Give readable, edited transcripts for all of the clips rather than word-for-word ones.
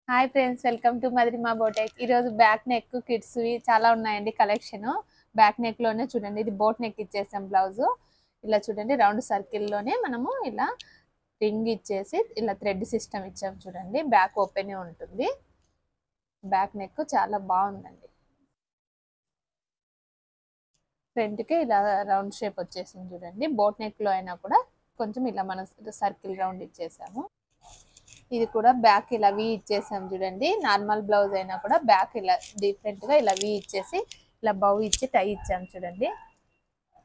Hi friends, welcome to మధురిమ బోటెక్. ఈరోజు back neck kids చాలా ఉన్నాయండి కలెక్షన్. బ్యాక్ నెక్ లోనే చూడండి, ఇది బోట్ నెక్ ఇచ్చేసాం. బ్లౌజ్ ఇలా చూడండి, రౌండ్ సర్కిల్ లోనే మనము ఇలా రింగ్ ఇచ్చేసి ఇలా థ్రెడ్ సిస్టమ్ ఇచ్చాం చూడండి. బ్యాక్ ఓపెన్ ఉంటుంది. బ్యాక్ నెక్ చాలా బాగుందండి. ఫ్రంట్ కి ఇలా రౌండ్ షేప్ వచ్చేసింది చూడండి. బోట్ నెక్ లో అయినా కూడా కొంచెం ఇలా మన సర్కిల్ రౌండ్ ఇచ్చేసాము. ఇది కూడా బ్యాక్ ఇలా వి ఇచ్చేసాం చూడండి. నార్మల్ బ్లౌజ్ అయినా కూడా బ్యాక్ ఇలా డిఫరెంట్ గా ఇలా వి ఇచ్చేసి ఇలా బౌ ఇచ్చి టై ఇచ్చాం చూడండి.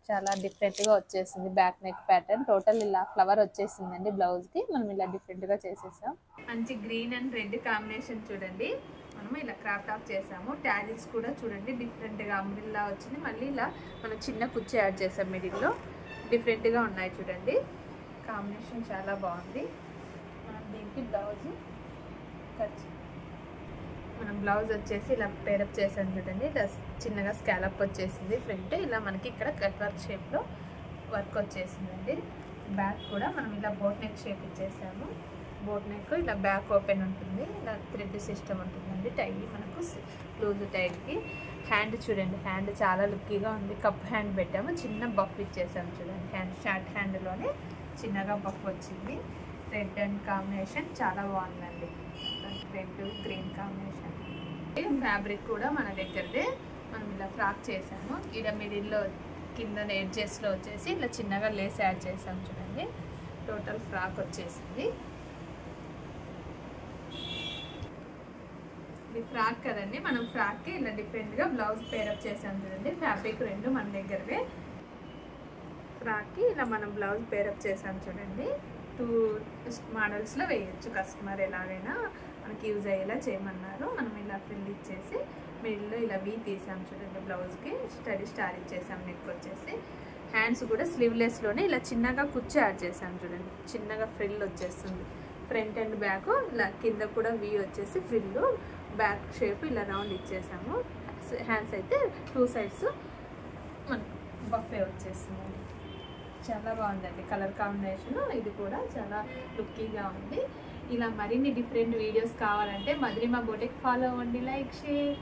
చాలా డిఫరెంట్ గా వచ్చేసింది బ్యాక్ నెక్ ప్యాటర్న్. టోటల్ ఇలా ఫ్లవర్ వచ్చేసిందండి బ్లౌజ్ కి. మనం ఇలా డిఫరెంట్ గా చేసేసాం. మంచి గ్రీన్ అండ్ రెడ్ కాంబినేషన్ చూడండి. మనం ఇలా క్రాప్ టాప్ చేసాము. ట్యాజిల్స్ కూడా చూడండి డిఫరెంట్ గా అంబ్రిల్లా వచ్చింది. మళ్ళీ ఇలా మనం చిన్న కుర్చీ యాడ్ చేసాం మిడిల్ లో. డిఫరెంట్ గా ఉన్నాయి చూడండి. కాంబినేషన్ చాలా బాగుంది. దీనికి బ్లౌజ్ మనం బ్లౌజ్ వచ్చేసి ఇలా పేరప్ చేసాం చూడండి. ఇలా చిన్నగా స్కాలప్ వచ్చేసింది ఫ్రంట్. ఇలా మనకి ఇక్కడ కట్ వర్క్ షేప్లో వర్క్ వచ్చేసిందండి. బ్యాక్ కూడా మనం ఇలా బోట్ నెక్ షేప్ ఇచ్చేసాము. బోట్ నెక్ ఇలా బ్యాక్ ఓపెన్ ఉంటుంది. ఇలా థ్రెడ్ సిస్టమ్ ఉంటుందండి. టై మనకు లూజ్ టైట్కి. హ్యాండ్ చూడండి, హ్యాండ్ చాలా లుక్కీగా ఉంది. కప్ హ్యాండ్ పెట్టాము. చిన్న బఫ్ ఇచ్చేసాము చూడండి. హ్యాండ్ షార్ట్ హ్యాండ్లోనే చిన్నగా బఫ్ వచ్చింది. రెడ్ అండ్ కాంబినేషన్ చాలా బాగుందండి. Red green combination. ఫ్యాబ్రిక్ కూడా మన దగ్గరదే. మనం ఇలా ఫ్రాక్ చేసాము. ఇలా మిడిల్లో కింద ఎడ్జెస్లో వచ్చేసి ఇలా చిన్నగా లేస్ యాడ్ చేసాం చూడండి. టోటల్ ఫ్రాక్ వచ్చేసింది. ఇది ఫ్రాక్ కదండి. మనం ఫ్రాక్కి ఇలా డిఫరెంట్గా బ్లౌజ్ పేరప్ చేసాం చూడండి. ఫ్యాబ్రిక్ రెండు మన దగ్గరవే. ఫ్రాక్కి ఇలా మనం బ్లౌజ్ పేరప్ చేసాం చూడండి. 2 మోడల్స్లో వేయచ్చు. కస్టమర్ ఎలాగైనా మనకి యూజ్ అయ్యేలా చేయమన్నారు. మనం ఇలా ఫ్రిల్ ఇచ్చేసి మిడిల్లో ఇలా వీ తీసాం చూడండి. బ్లౌజ్కి స్టార్ ఇచ్చేసాం. నెక్ వచ్చేసి హ్యాండ్స్ కూడా స్లీవ్లెస్లోనే ఇలా చిన్నగా కుర్చీ యాడ్ చేసాం చూడండి. చిన్నగా ఫ్రిల్ వచ్చేస్తుంది. ఫ్రంట్ అండ్ బ్యాక్ ఇలా కింద కూడా వీ వచ్చేసి ఫ్రిల్ బ్యాక్ షేప్ ఇలా రౌండ్ ఇచ్చేసాము. హ్యాండ్స్ అయితే 2 సైడ్స్ మనకు బఫే వచ్చేస్తుంది. చాలా బాగుందండి కలర్ కాంబినేషన్. ఇది కూడా చాలా లుక్కీగా ఉంది. ఇలా మరిన్ని డిఫరెంట్ వీడియోస్ కావాలంటే మధురిమ బోటెక్ ఫాలో అవ్వండి. Like, share.